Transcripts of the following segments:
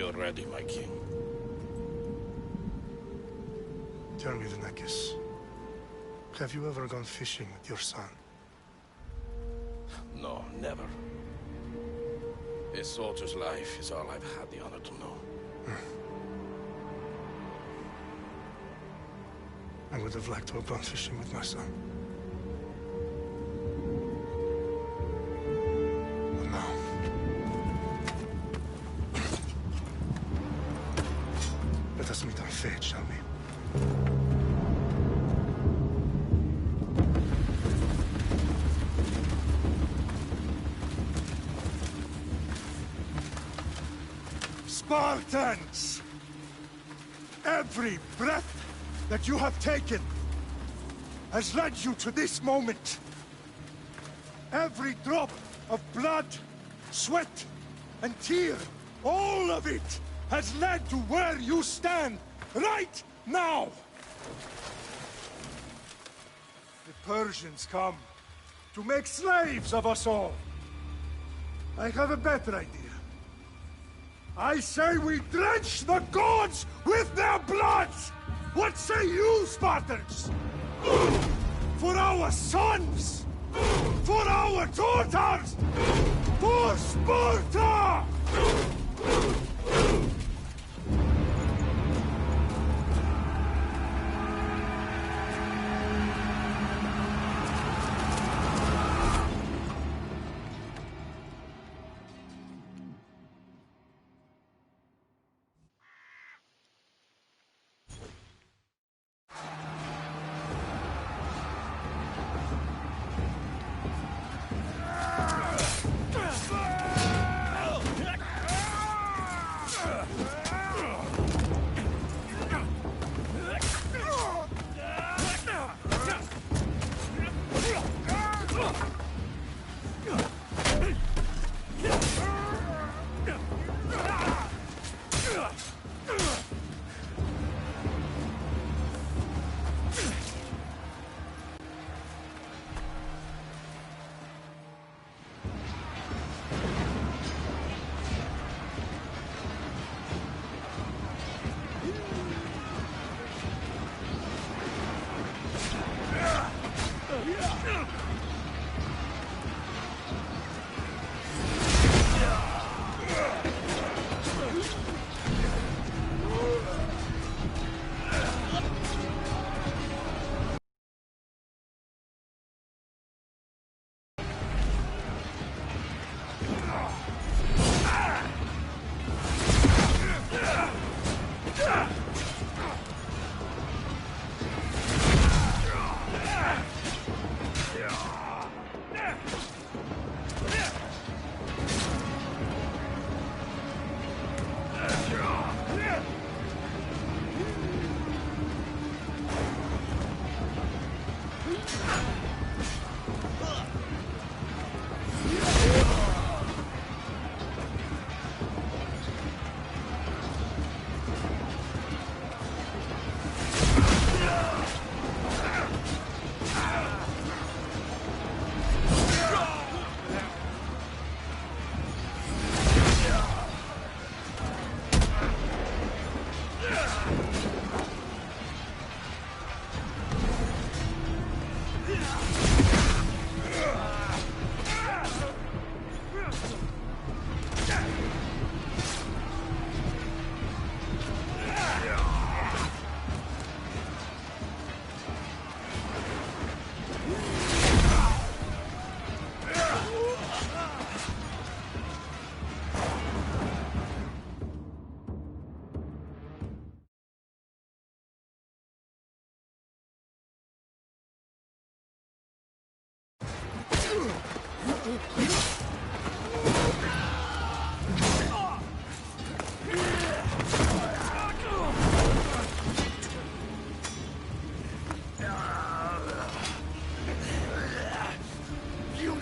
you're ready, my king. Tell me, Venekis, have you ever gone fishing with your son? No, never. A soldier's life is all I've had the honor to know. I would have liked to have gone fishing with my son. But now... Let us meet our fate, shall we? Spartans! Every breath that you have taken has led you to this moment. Every drop of blood, sweat, and tear, all of it has led to where you stand right now. The Persians come to make slaves of us all. I have a better idea. I say we drench the gods with their blood! What say you, Spartans? For our sons! For our daughters! For Sparta!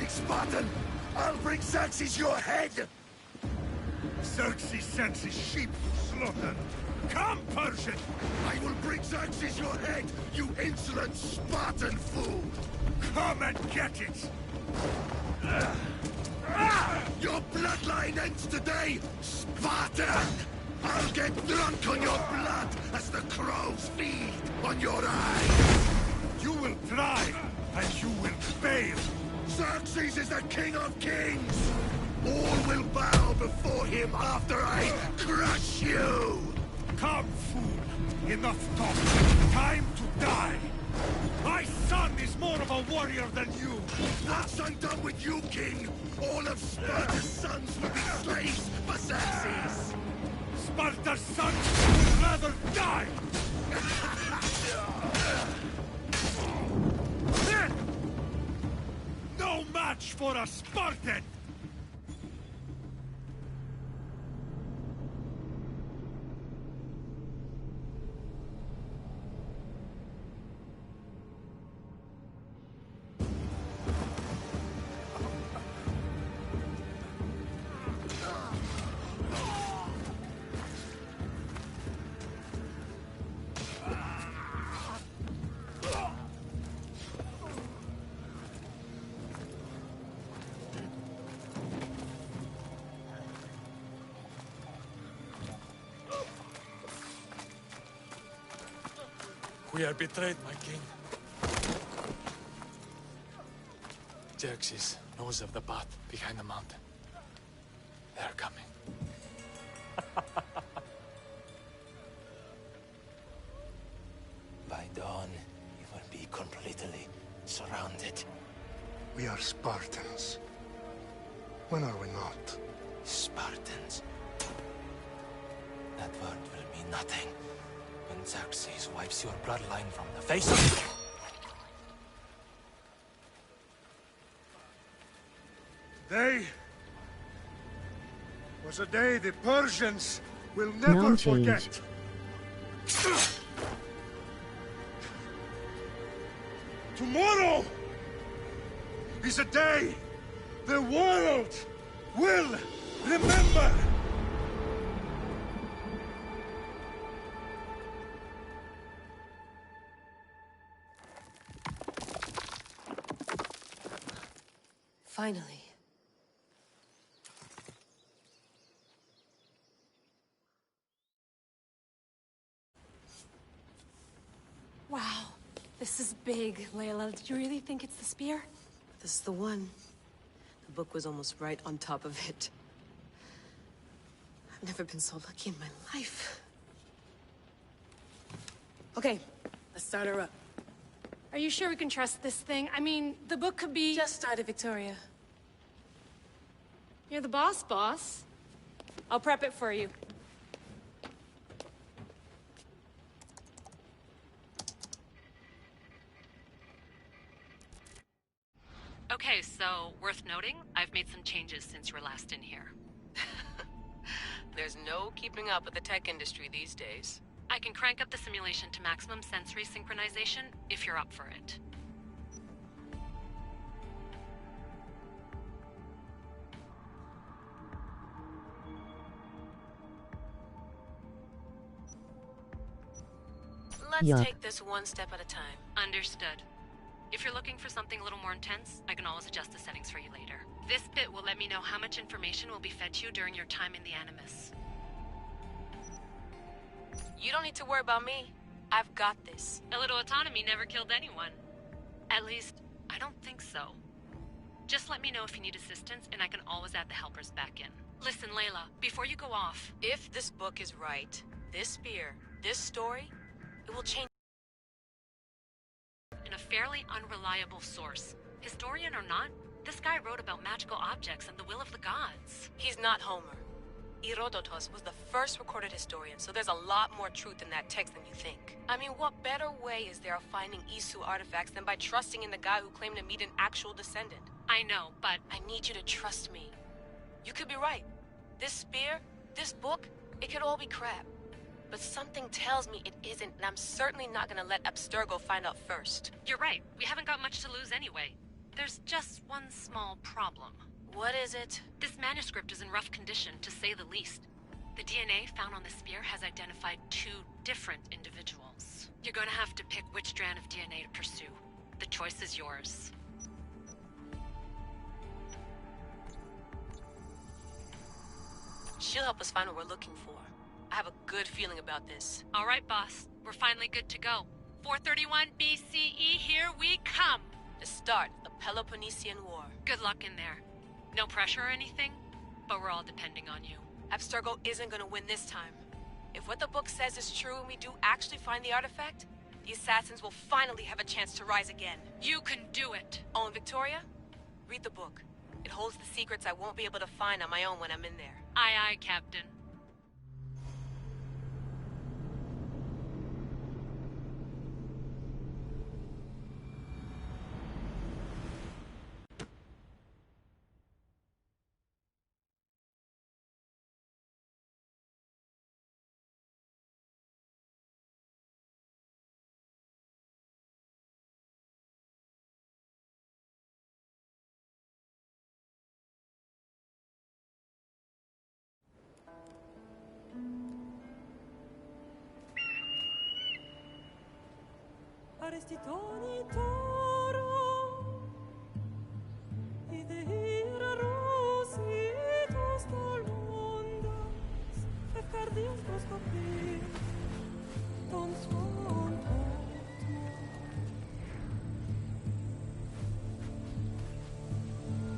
Spartan! I'll bring Xerxes your head! Xerxes sends his sheep to slaughter. Come, Persian! I will bring Xerxes your head, you insolent Spartan fool! Come and get it! Your bloodline ends today, Spartan! I'll get drunk on your blood as the crows feed on your eyes! You will try, and you will fail! Xerxes is the king of kings! All will bow before him after I crush you! Come, fool! Enough talk! Time to die! My son is more of a warrior than you! Once I'm done with you, king, all of Sparta's sons will be slaves for Xerxes! Sparta's sons would rather die! No match for a Spartan! We are betrayed, my king. Xerxes knows of the path behind the mountain. They are coming. By dawn, you will be completely surrounded. We are Spartans. When are we not? Spartans. That word will mean nothing when Xerxes wipes your bloodline from the face of... Day was a day the Persians will never forget. Tomorrow is a day the world will remember. Finally. Wow, this is big, Layla. Did you really think it's the spear? This is the one. The book was almost right on top of it. I've never been so lucky in my life. Okay, let's start her up. Are you sure we can trust this thing? I mean, the book could be... Just started, Victoria. You're the boss. I'll prep it for you. Okay, so worth noting, I've made some changes since you were last in here. There's no keeping up with the tech industry these days. I can crank up the simulation to maximum sensory synchronization if you're up for it. Let's take this one step at a time. Understood. If you're looking for something a little more intense, I can always adjust the settings for you later. This bit will let me know how much information will be fed to you during your time in the Animus. You don't need to worry about me. I've got this. A little autonomy never killed anyone. At least, I don't think so. Just let me know if you need assistance, and I can always add the helpers back in. Listen, Layla, before you go off... If this book is right, this spear, this story, it will change... In a fairly unreliable source. Historian or not, this guy wrote about magical objects and the will of the gods. He's not Homer. Herodotus was the first recorded historian, so there's a lot more truth in that text than you think. I mean, what better way is there of finding Isu artifacts than by trusting in the guy who claimed to meet an actual descendant? I know, but... I need you to trust me. You could be right. This spear, this book, it could all be crap. But something tells me it isn't, and I'm certainly not gonna let Abstergo find out first. You're right. We haven't got much to lose anyway. There's just one small problem. What is it? This manuscript is in rough condition, to say the least. The DNA found on the spear has identified 2 different individuals. You're gonna have to pick which strand of DNA to pursue. The choice is yours. She'll help us find what we're looking for. I have a good feeling about this. All right, boss. We're finally good to go. 431 BCE, here we come! The start of the Peloponnesian War. Good luck in there. No pressure or anything, but we're all depending on you. Abstergo isn't gonna win this time. If what the book says is true and we do actually find the artifact, the assassins will finally have a chance to rise again. You can do it! Oh, and Victoria? Read the book. It holds the secrets I won't be able to find on my own when I'm in there. Aye, aye, Captain. Arestitoni toro, idehira rositos tolmondas, fefcardias proskopir, ton svon potmo.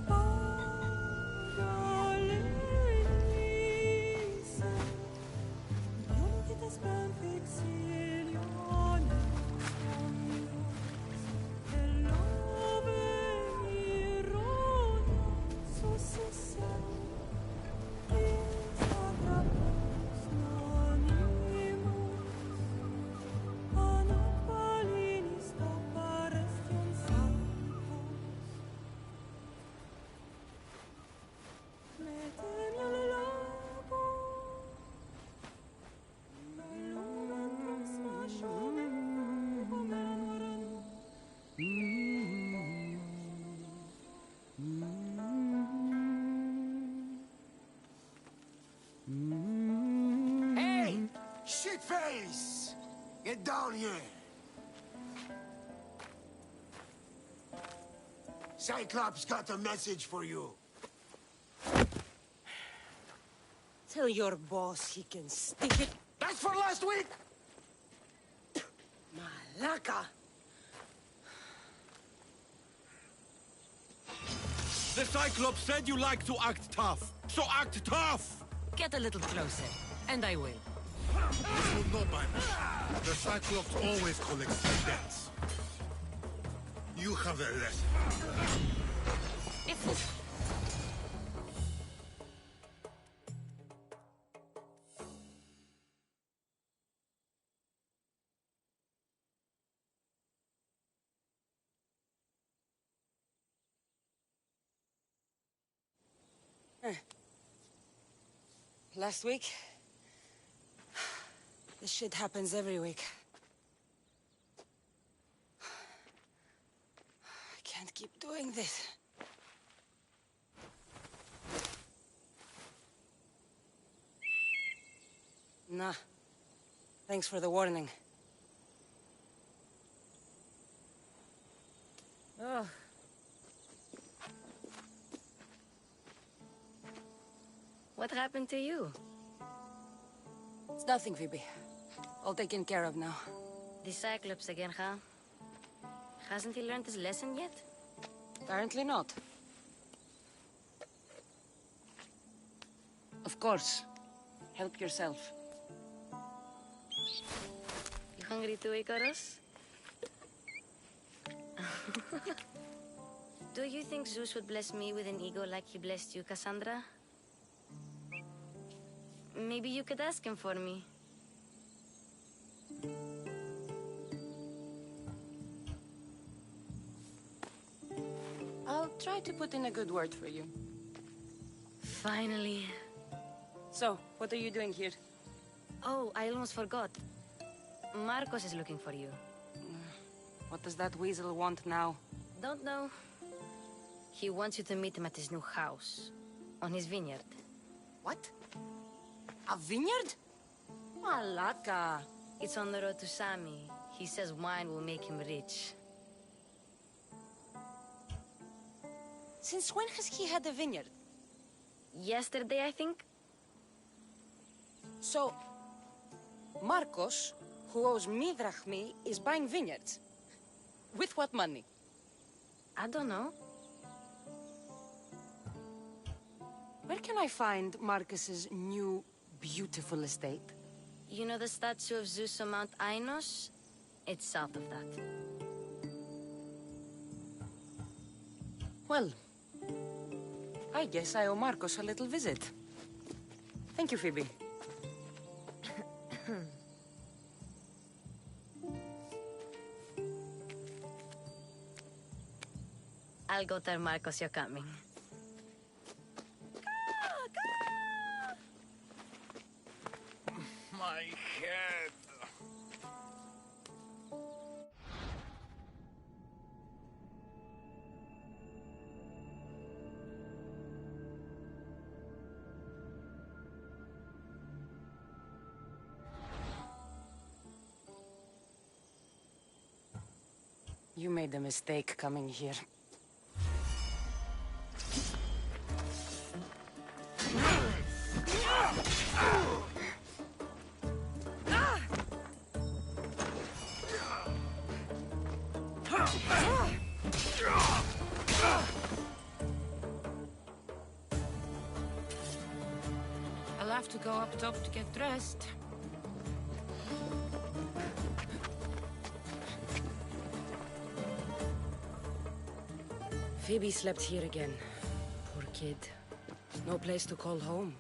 Pagalenise, diomititas ben fixilione. Face! Get down here! Cyclops got a message for you. Tell your boss he can stick it. That's for last week! Malaka! The Cyclops said you like to act tough, so act tough! Get a little closer, and I will. You will know by now. The Cyclops always collects debts. You have a lesson. Last week? This shit happens every week. I can't keep doing this. Nah. Thanks for the warning. Oh. What happened to you? It's nothing, Phoebe. All taken care of now. The Cyclops again, huh? Hasn't he learned his lesson yet? Apparently not. Of course. Help yourself. You hungry too, Icarus? Do you think Zeus would bless me with an ego like he blessed you, Cassandra? Maybe you could ask him for me. I'll try to put in a good word for you. Finally. So, what are you doing here? Oh, I almost forgot. Marcos is looking for you. What does that weasel want now? Don't know. He wants you to meet him at his new house. On his vineyard. What? A vineyard? Malaka. It's on the road to Sami. He says wine will make him rich. Since when has he had a vineyard? Yesterday, I think. So, Marcos, who owes me drachmi, is buying vineyards. With what money? I don't know. Where can I find Marcus's new, beautiful estate? You know the statue of Zeus on Mount Ainos? It's south of that. Well, I guess I owe Marcos a little visit. Thank you, Phoebe. I'll go tell Marcos you're coming. My head. You made a mistake coming here. I'll have to go up top to get dressed. Phoebe slept here again. Poor kid. No place to call home.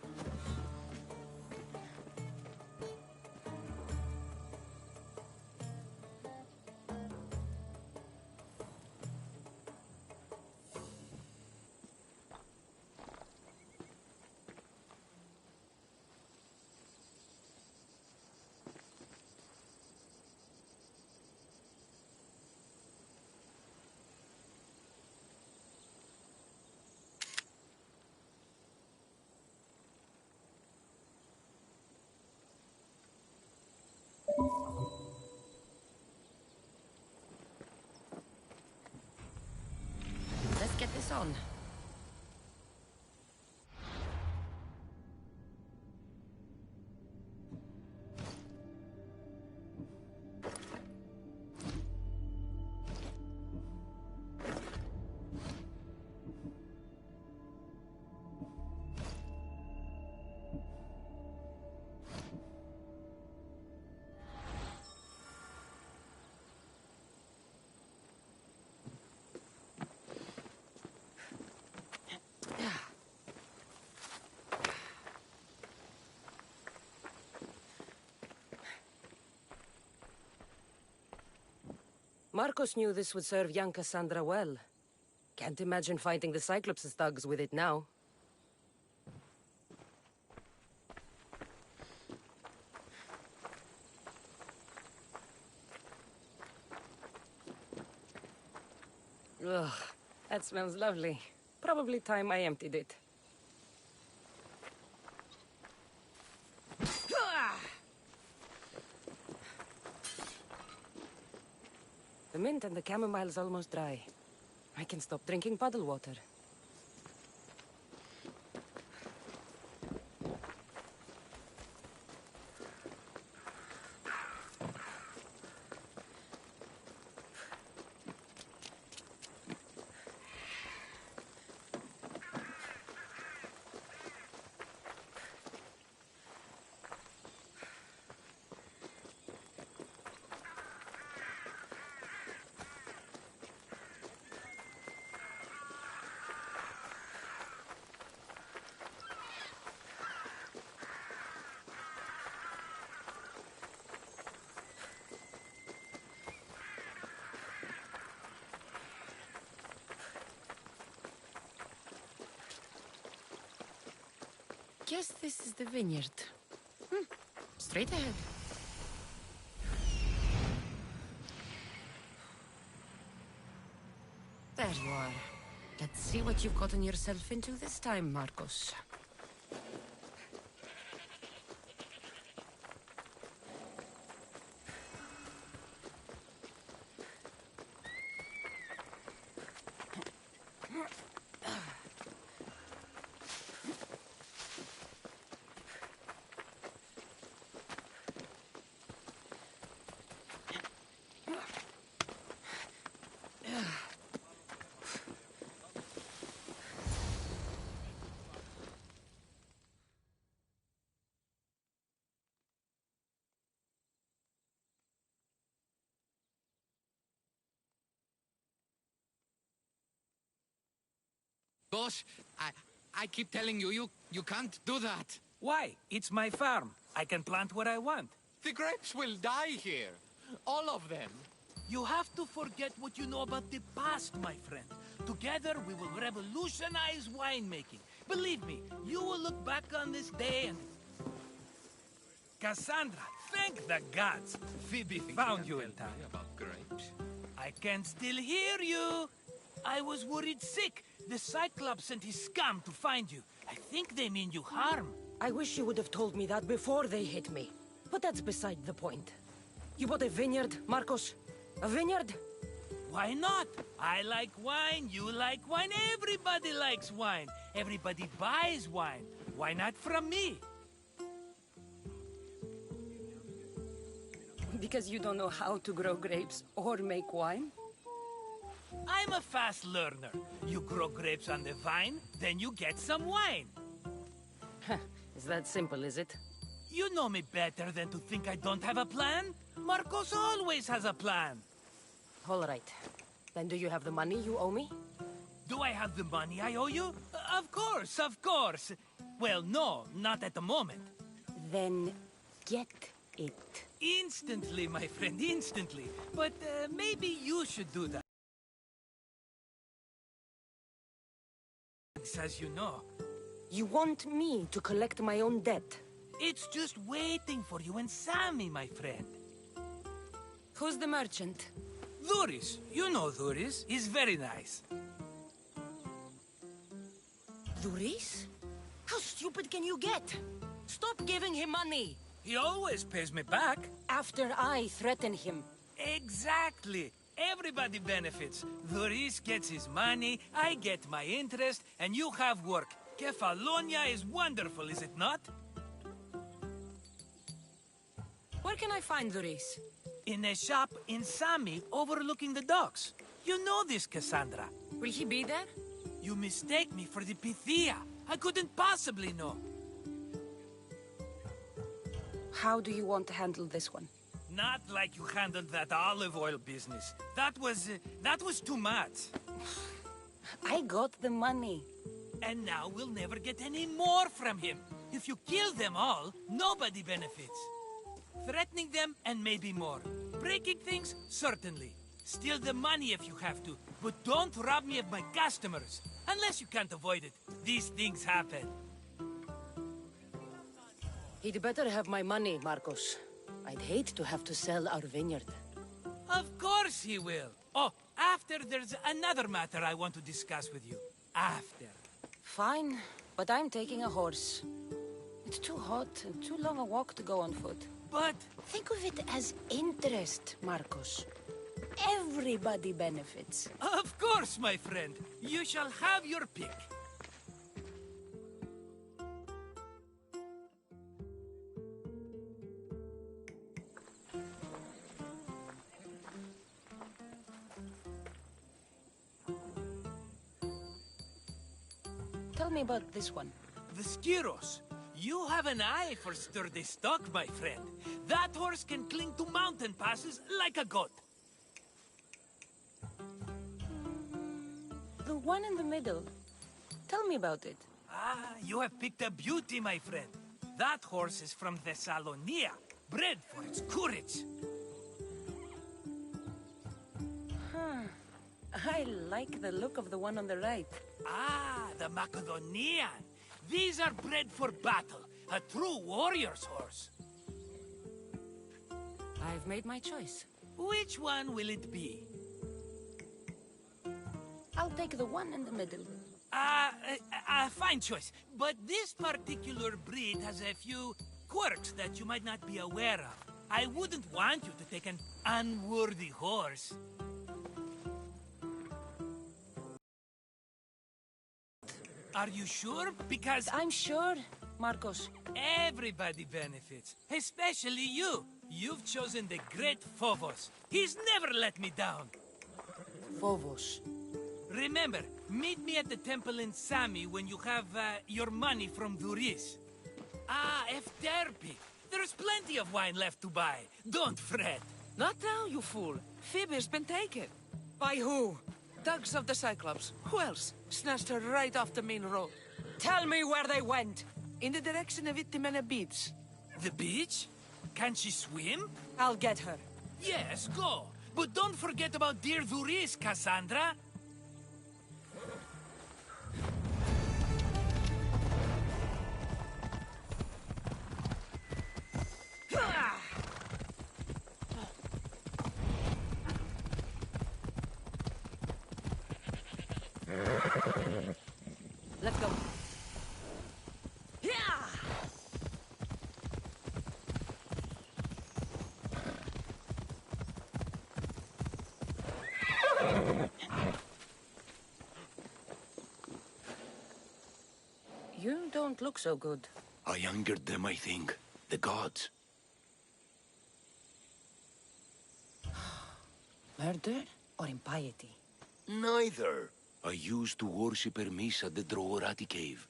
Let's get this on. Marcos knew this would serve young Cassandra well. Can't imagine fighting the Cyclops' thugs with it now. Ugh, that smells lovely. Probably time I emptied it. The mint and the chamomile's almost dry. I can stop drinking puddle water. Guess this is the vineyard. Straight ahead. There you are. Let's see what you've gotten yourself into this time, Marcos. Boss, I keep telling you, you can't do that. Why? It's my farm. I can plant what I want. The grapes will die here. All of them. You have to forget what you know about the past, my friend. Together, we will revolutionize winemaking. Believe me, you will look back on this day and... Cassandra, thank the gods! Phoebe found you in time. About grapes? I can still hear you! I was worried sick. The Cyclops sent his scum to find you. I think they mean you harm. I wish you would have told me that before they hit me. But that's beside the point. You bought a vineyard, Marcos? A vineyard? Why not? I like wine, you like wine, everybody likes wine. Everybody buys wine. Why not from me? Because you don't know how to grow grapes or make wine? I'm a fast learner. You grow grapes on the vine, then you get some wine. Is that simple, is it? You know me better than to think I don't have a plan. Marcos always has a plan. All right. Then do you have the money you owe me? Do I have the money I owe you? Of course, of course. Well, no, not at the moment. Then get it. Instantly, my friend, instantly. But maybe you should do that. As you know. You want me to collect my own debt? It's just waiting for you and Sammy, my friend. Who's the merchant? Duris. You know Duris. He's very nice. Duris? How stupid can you get? Stop giving him money! He always pays me back. After I threaten him. Exactly. Everybody benefits. Duris gets his money, I get my interest, and you have work. Kefalonia is wonderful, is it not? Where can I find Duris? In a shop in Sami, overlooking the docks. You know this, Cassandra. Will he be there? You mistake me for the Pythia. I couldn't possibly know. How do you want to handle this one? Not like you handled that olive oil business. That was too much. I got the money. And now we'll never get any more from him. If you kill them all, nobody benefits. Threatening them, and maybe more. Breaking things, certainly. Steal the money if you have to, but don't rob me of my customers. Unless you can't avoid it. These things happen. He'd better have my money, Marcos. I'd hate to have to sell our vineyard. Of course he will. Oh, after there's another matter I want to discuss with you. After. Fine, but I'm taking a horse. It's too hot and too long a walk to go on foot. But... think of it as interest, Marcos. Everybody benefits. Of course, my friend. You shall have your pick. Tell me about this one. The Skiros. You have an eye for sturdy stock, my friend. That horse can cling to mountain passes like a goat. The one in the middle. Tell me about it. Ah, you have picked a beauty, my friend. That horse is from Thessalonia, bred for its courage. I like the look of the one on the right. Ah, the Macedonian. These are bred for battle. A true warrior's horse. I've made my choice. Which one will it be? I'll take the one in the middle. Fine choice. But this particular breed has a few quirks that you might not be aware of. I wouldn't want you to take an unworthy horse. Are you sure? Because... I'm sure, Marcos. Everybody benefits, especially you. You've chosen the great Phobos. He's never let me down. Phobos. Remember, meet me at the temple in Sami when you have your money from Duris. Ah, Efterpi. There's plenty of wine left to buy. Don't fret. Not now, you fool. Phoebe's been taken. By who? thugs of the Cyclops. Who else? Snatched her right off the main road. Tell me where they went! In the direction of Itimena Beach. The beach? Can she swim? I'll get her. Yes, go. But don't forget about dear Duris, Cassandra. Let's go. You don't look so good. I angered them, I think. The gods. Murder or impiety? Neither. I used to worship Hermes at the Droorati cave.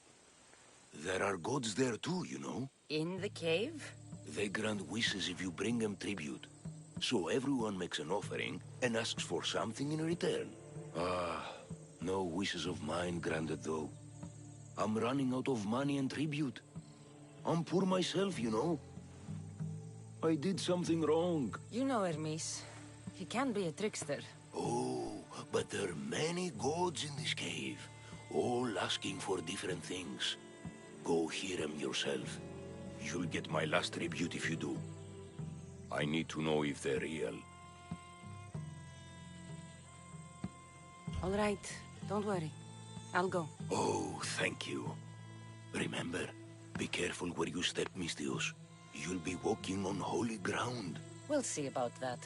There are gods there too, you know. In the cave? They grant wishes if you bring them tribute. So everyone makes an offering and asks for something in return. No wishes of mine granted though. I'm running out of money and tribute. I'm poor myself, you know. I did something wrong. You know Hermes. He can be a trickster. Oh, but there are many gods in this cave, all asking for different things. Go hear them yourself. You'll get my last tribute if you do. I need to know if they're real. All right, don't worry. I'll go. Oh, thank you. Remember, be careful where you step, Mistios. You'll be walking on holy ground. We'll see about that.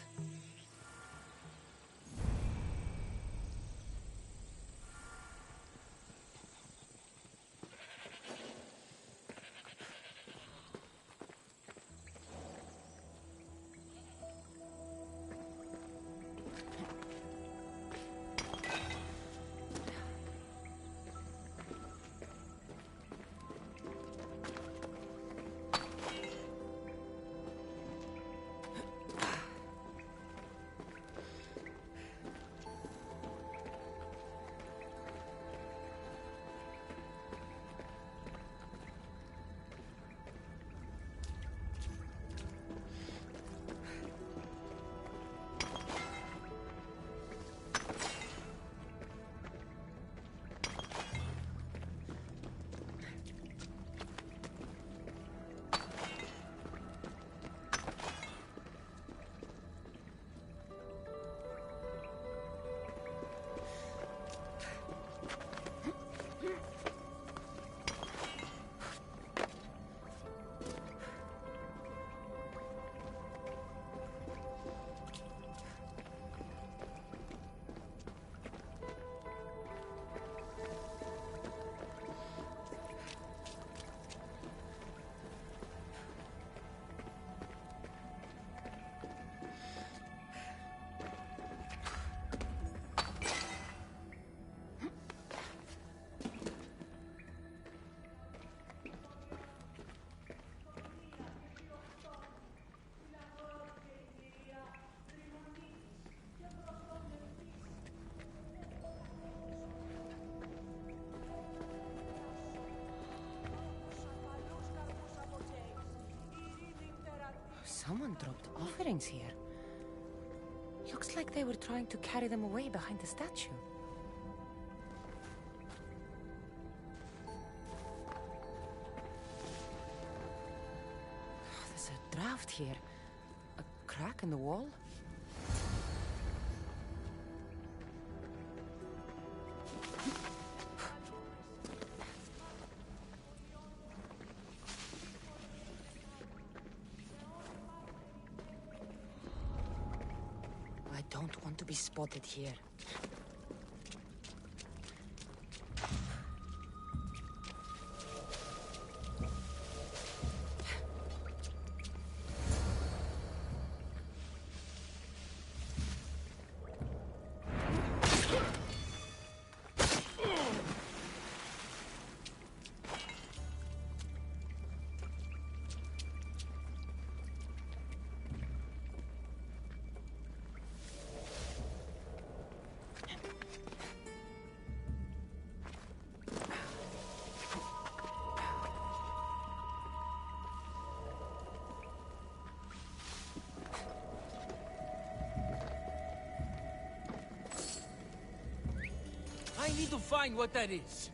Someone dropped offerings here. Looks like they were trying to carry them away behind the statue. There's a draft here. A crack in the wall? I don't want to be spotted here. I need to find what that is.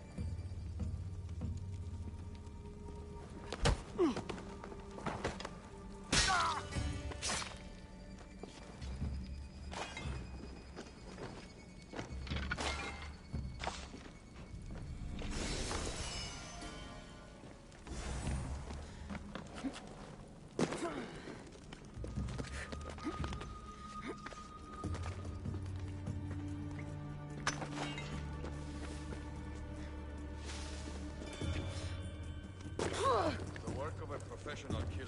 The work of a professional killer.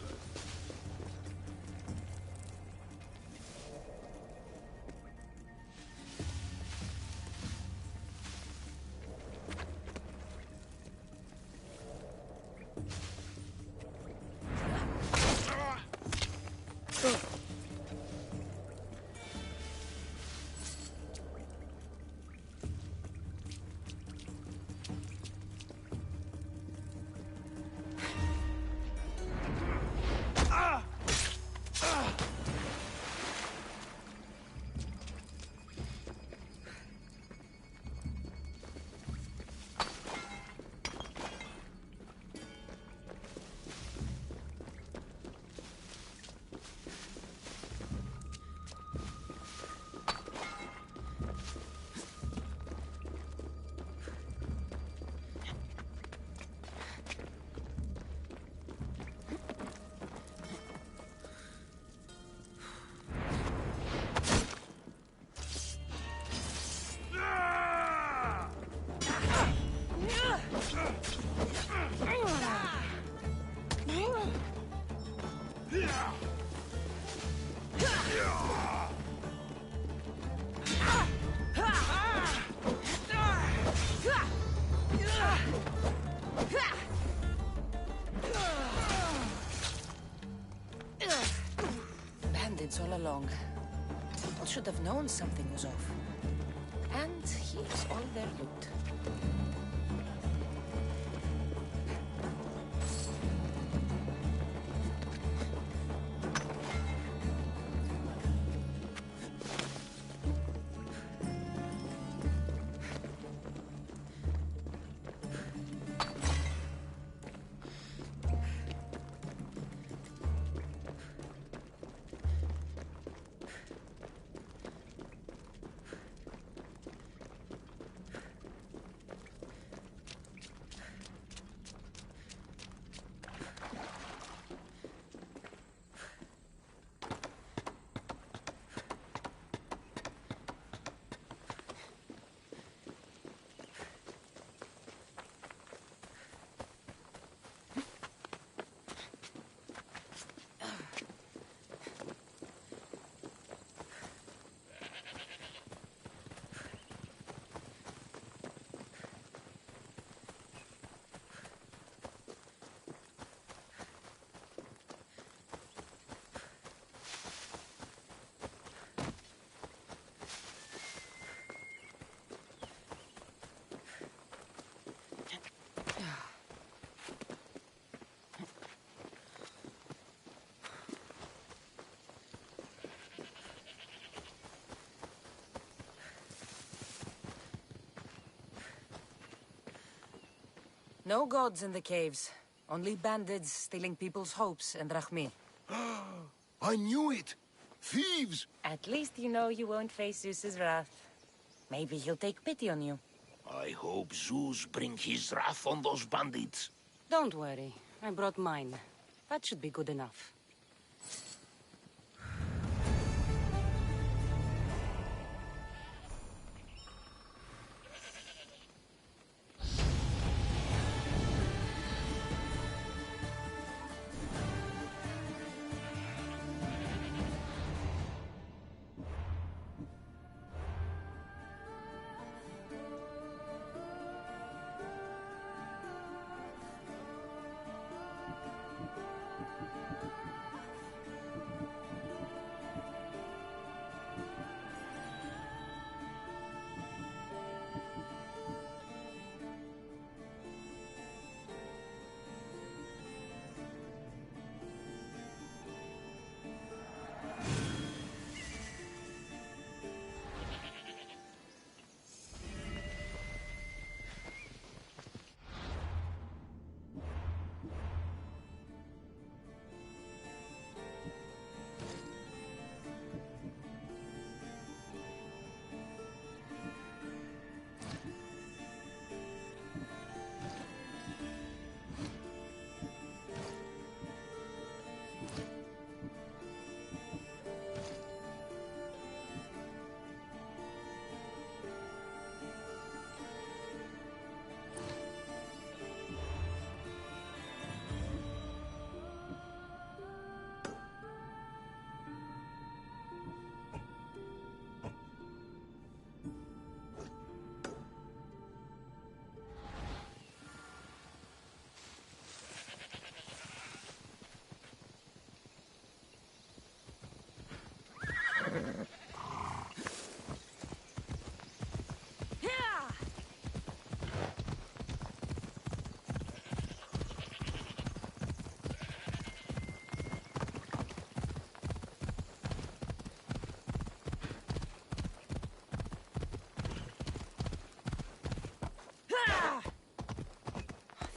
Bandits all along. People should have known something was off. And here's all their loot. No gods in the caves. Only bandits stealing people's hopes and Rahmi. I knew it! Thieves! At least you know you won't face Zeus's wrath. Maybe he'll take pity on you. I hope Zeus bring his wrath on those bandits. Don't worry. I brought mine. That should be good enough.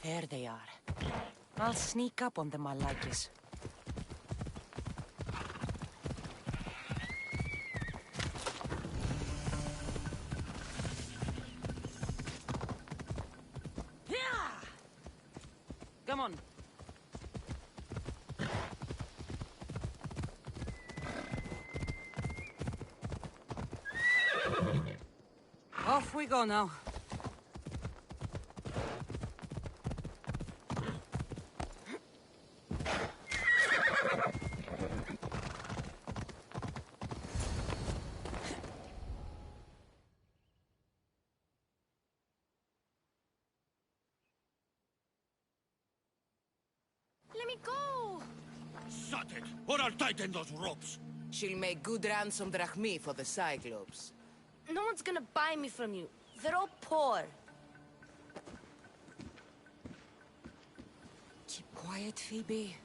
There they are. I'll sneak up on them, I like this. Come on. Off we go now. Let me go! Shut it, or I'll tighten those ropes. She'll make good ransom drachmi for the Cyclops. No one's gonna buy me from you. They're all poor. Keep quiet, Phoebe.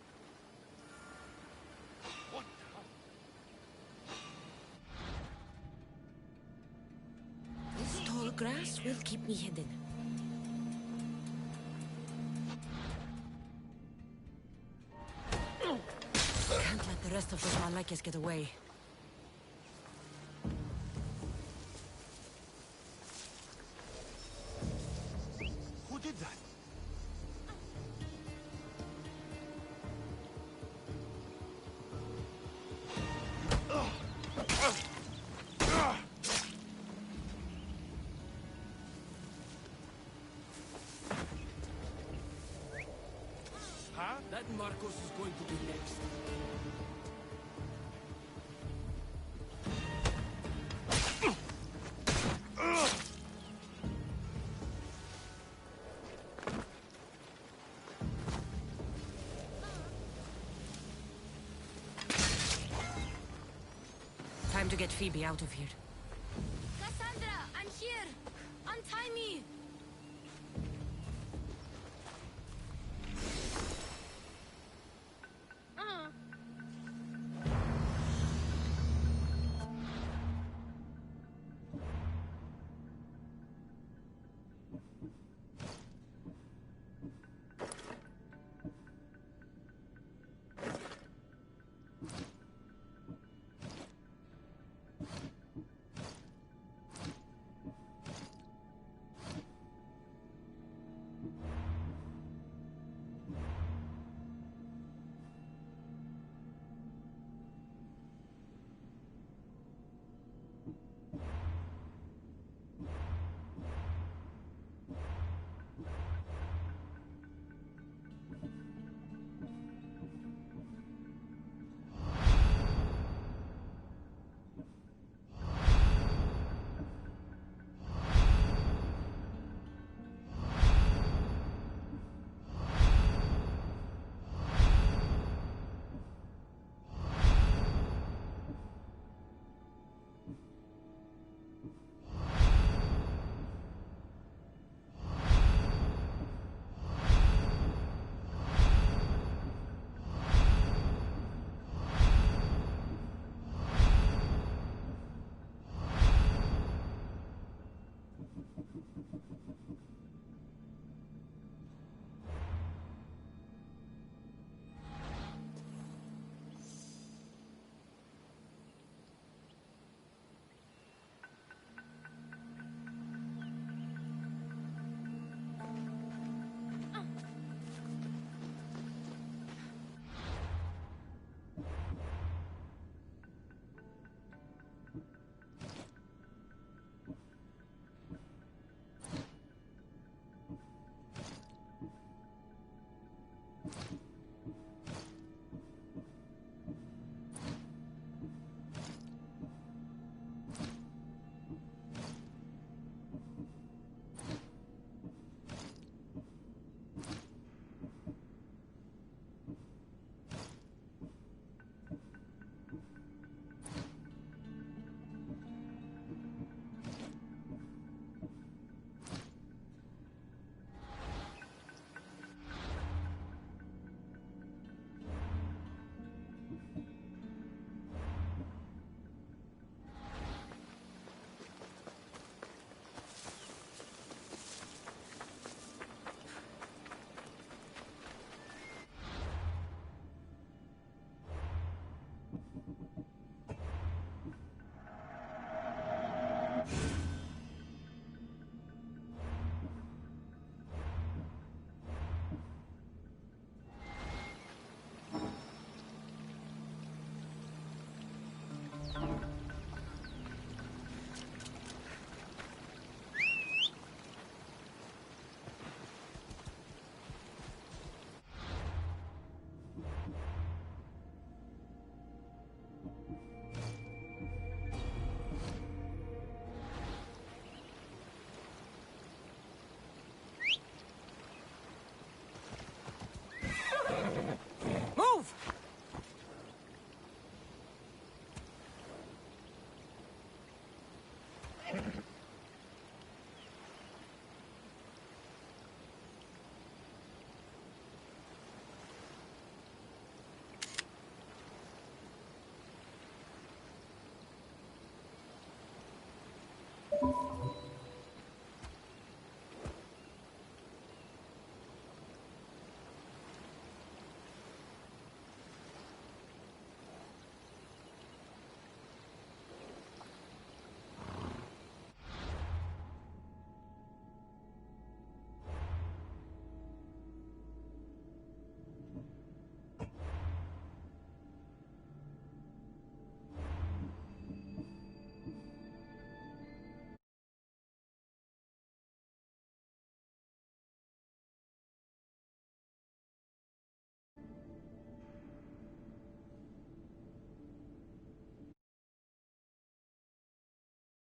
This tall grass will keep me hidden. Can't let the rest of those Malakias get away. Who did that? Huh? That Marcos is going to be next. Time to get Phoebe out of here. Cassandra, I'm here! Untie me!